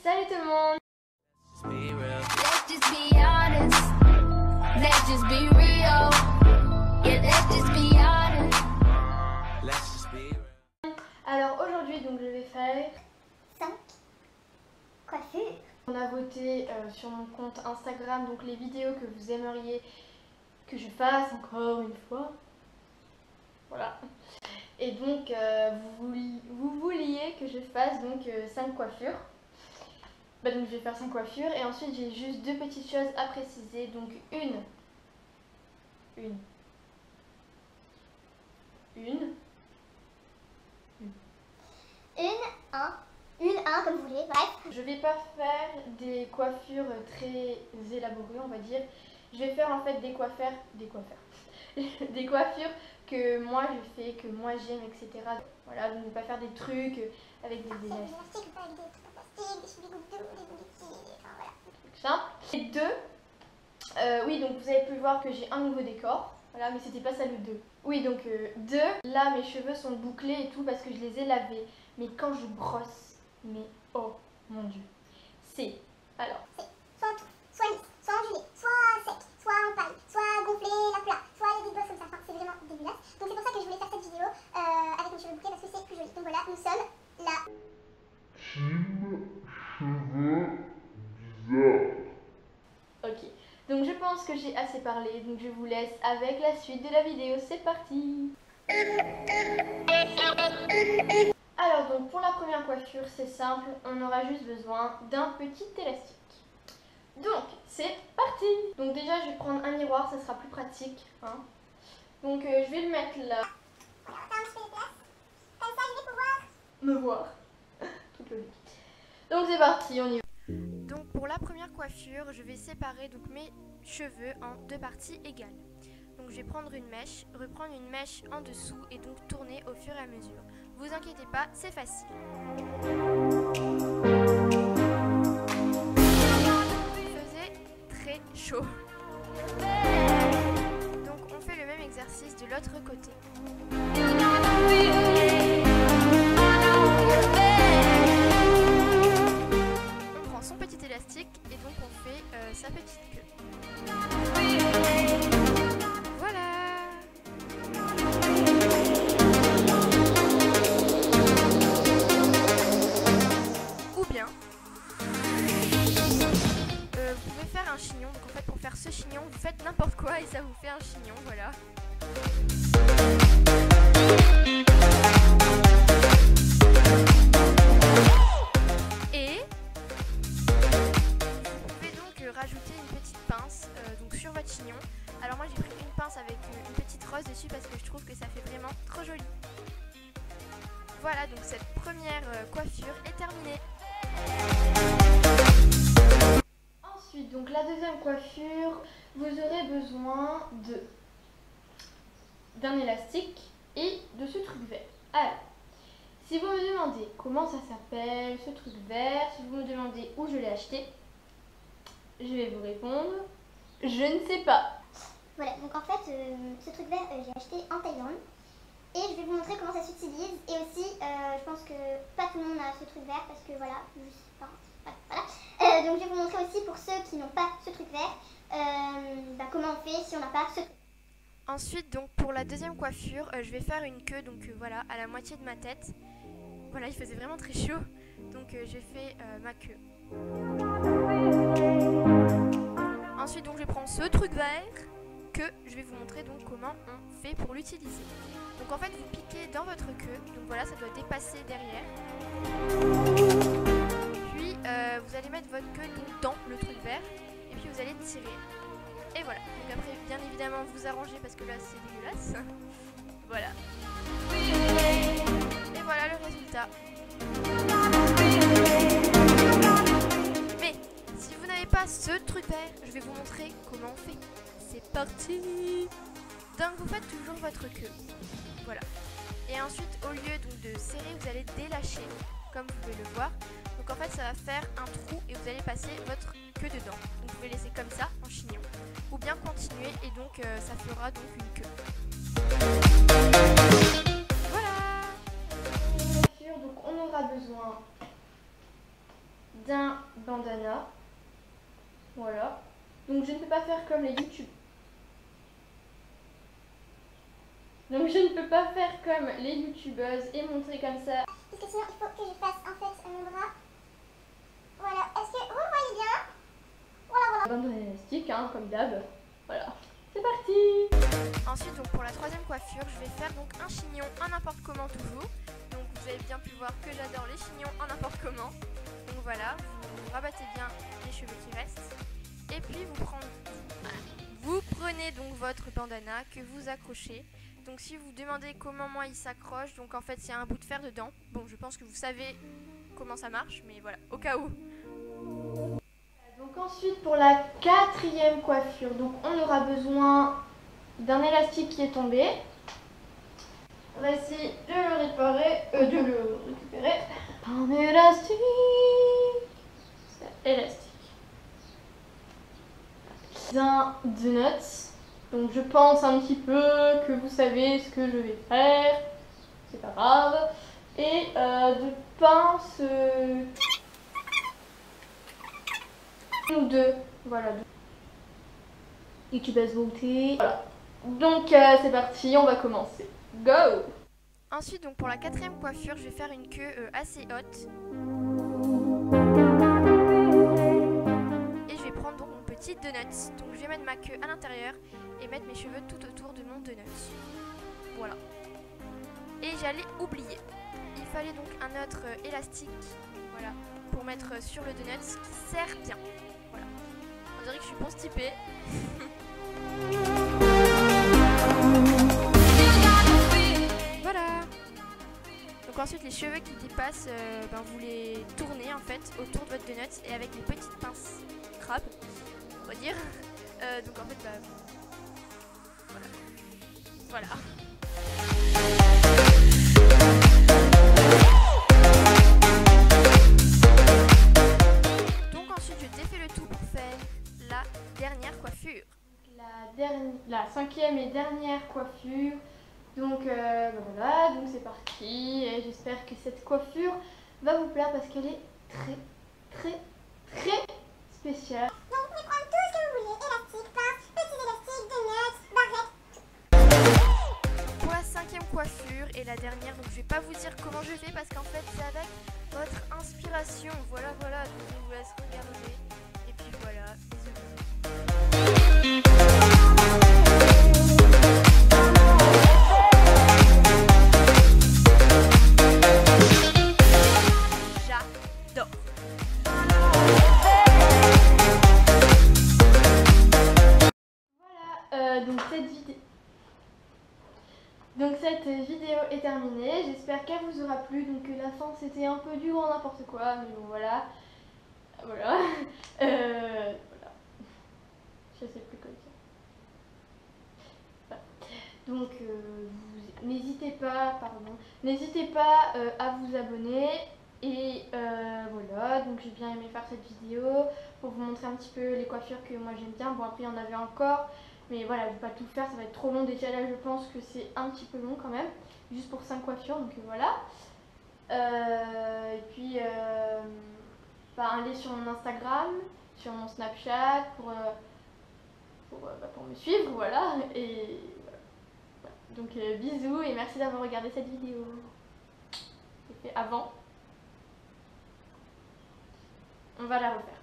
Salut tout le monde. Let's just be honest. Let's just be real. Yeah, let's just be honest. Let's just be real. Alors aujourd'hui donc je vais faire 5 coiffures. On a voté sur mon compte Instagram donc les vidéos que vous aimeriez que je fasse encore une fois. Voilà. Et donc vous vouliez que je fasse donc 5 coiffures. Bah donc je vais faire 5 coiffures et ensuite j'ai juste deux petites choses à préciser. Donc une Un comme vous voulez, bref. Je vais pas faire des coiffures très élaborées, on va dire. Je vais faire en fait des coiffures que moi je fais, que moi j'aime, etc. Voilà, donc ne pas faire des trucs avec des élastiques. Simple. Et deux, oui, donc vous avez pu voir que j'ai un nouveau décor. Voilà, mais c'était pas ça le 2. Oui, donc 2, là mes cheveux sont bouclés et tout parce que je les ai lavés. Mais quand je brosse, mais oh mon dieu, c'est alors. Soit tout, soit lisse, soit ondulé, soit sec, soit en paille, soit gonflé, la plat, soit les big boss comme ça. Enfin, c'est vraiment dégueulasse. Donc c'est pour ça que je voulais faire cette vidéo avec mes cheveux bouclés parce que c'est plus joli. Donc voilà, nous sommes là. Cheveux bizarres. Ok, donc je pense que j'ai assez parlé, donc je vous laisse avec la suite de la vidéo, c'est parti. Alors donc pour la première coiffure, c'est simple, on aura juste besoin d'un petit élastique. Donc c'est parti. Donc déjà je vais prendre un miroir, ça sera plus pratique, hein. Donc je vais le mettre là. Voilà, on fait un petit peu de place. Comme ça, je vais pouvoir Me voir. Toute logique. Donc c'est parti, on y va. Donc pour la première coiffure, je vais séparer donc mes cheveux en deux parties égales. Donc je vais prendre une mèche, reprendre une mèche en dessous et donc tourner au fur et à mesure. Vous inquiétez pas, c'est facile. Il faisait très chaud. Donc on fait le même exercice de l'autre côté. On prend son petit élastique et donc on fait sa petite queue. Voilà. Ou bien vous pouvez faire un chignon. Donc en fait pour faire ce chignon vous faites n'importe quoi et ça vous fait un chignon, voilà. Et vous pouvez donc rajouter une petite pince donc sur votre chignon. Alors moi j'ai pris une pince avec une petite rose dessus parce que je trouve que ça fait vraiment trop joli. Voilà, donc cette première coiffure est terminée. Ensuite, donc la deuxième coiffure, vous aurez besoin d'un élastique et de ce truc vert. Alors, si vous me demandez comment ça s'appelle ce truc vert, si vous me demandez où je l'ai acheté, je vais vous répondre, je ne sais pas. Voilà, donc en fait, ce truc vert, j'ai acheté en Thaïlande. Et je vais vous montrer comment ça s'utilise. Et aussi, je pense que pas tout le monde a ce truc vert parce que voilà, je sais pas. Voilà. Donc je vais vous montrer aussi pour ceux qui n'ont pas ce truc vert, comment on fait si on n'a pas ce truc. Ensuite, donc pour la deuxième coiffure, je vais faire une queue, donc voilà, à la moitié de ma tête. Voilà, il faisait vraiment très chaud, donc j'ai fait ma queue. Ensuite, donc je vais prendre ce truc vert que je vais vous montrer donc comment on fait pour l'utiliser. Donc en fait vous piquez dans votre queue, donc voilà ça doit dépasser derrière. Puis vous allez mettre votre queue donc dans le truc vert et puis vous allez tirer. Et voilà, donc après bien évidemment vous arrangez parce que là c'est dégueulasse. Voilà. Et voilà le résultat. Mais si vous n'avez pas ce truc vert, je vais vous montrer comment on fait. C'est parti. Donc vous faites toujours votre queue. Voilà. Et ensuite au lieu donc de serrer, vous allez délâcher comme vous pouvez le voir. Donc en fait ça va faire un trou et vous allez passer votre queue dedans. Donc vous pouvez laisser comme ça en chignon. Ou bien continuer et donc ça fera donc une queue. Voilà. Donc on aura besoin d'un bandana. Voilà. Donc je ne peux pas faire comme les YouTube. Donc je ne peux pas faire comme les youtubeuses et montrer comme ça. Parce que sinon il faut que je fasse en fait mon bras. Voilà, est-ce que vous voyez bien? Voilà. Bandana élastique, hein, comme d'hab. Voilà. C'est parti. Ensuite, donc pour la troisième coiffure, je vais faire donc un chignon en n'importe comment toujours. Donc vous avez bien pu voir que j'adore les chignons en n'importe comment. Donc voilà, vous rabattez bien les cheveux qui restent. Et puis vous prenez donc votre bandana que vous accrochez. Donc si vous vous demandez comment moi il s'accroche, donc en fait il y a un bout de fer dedans. Bon, je pense que vous savez comment ça marche, mais voilà, au cas où. Donc ensuite pour la quatrième coiffure, donc on aura besoin d'un élastique qui est tombé. On va essayer de le récupérer. Un élastique. C'est élastique. D'un donuts. Donc je pense un petit peu que vous savez ce que je vais faire. C'est pas grave. Et de pince. Ou deux. Voilà. YouTubeuse beauté. Voilà. Donc c'est parti, on va commencer. Go! Ensuite, donc pour la quatrième coiffure, je vais faire une queue assez haute. Et je vais prendre donc mon petit donut. Donc je vais mettre ma queue à l'intérieur et mettre mes cheveux tout autour de mon donut. Voilà. Et j'allais oublier. Il fallait donc un autre élastique, voilà, pour mettre sur le donut qui serre bien. Voilà. On dirait que je suis constipée. Voilà. Donc ensuite les cheveux qui dépassent, vous les tournez en fait autour de votre donut et avec les petites pinces crabes, on va dire. Donc en fait voilà. Donc ensuite je défais le tout pour faire la dernière coiffure. La cinquième et dernière coiffure. Donc voilà, donc c'est parti. Et j'espère que cette coiffure va vous plaire parce qu'elle est très spéciale. Donc vous pouvez prendre tout ce que vous voulez, élastique, pince, petits élastiques, donuts, barrettes. Pour la cinquième coiffure et la dernière, donc je vais pas vous dire comment je fais parce qu'en fait c'est avec votre inspiration. Voilà, donc je vous laisse regarder. Et puis voilà, j'adore. Voilà, donc cette vidéo est terminée. J'espère qu'elle vous aura plu. Donc la fin c'était un peu du grand n'importe quoi, mais bon voilà. Voilà. Voilà. Je sais plus quoi dire. Voilà. Donc n'hésitez pas à vous abonner. Et voilà, donc j'ai bien aimé faire cette vidéo pour vous montrer un petit peu les coiffures que moi j'aime bien. Bon après il y en avait encore, mais voilà, je ne vais pas tout faire, ça va être trop long. Déjà là je pense que c'est un petit peu long quand même, juste pour 5 coiffures, donc voilà. Et puis allez sur mon Instagram, sur mon Snapchat pour me suivre, voilà. Et voilà. Donc bisous et merci d'avoir regardé cette vidéo. J'ai fait avant. On va la refaire.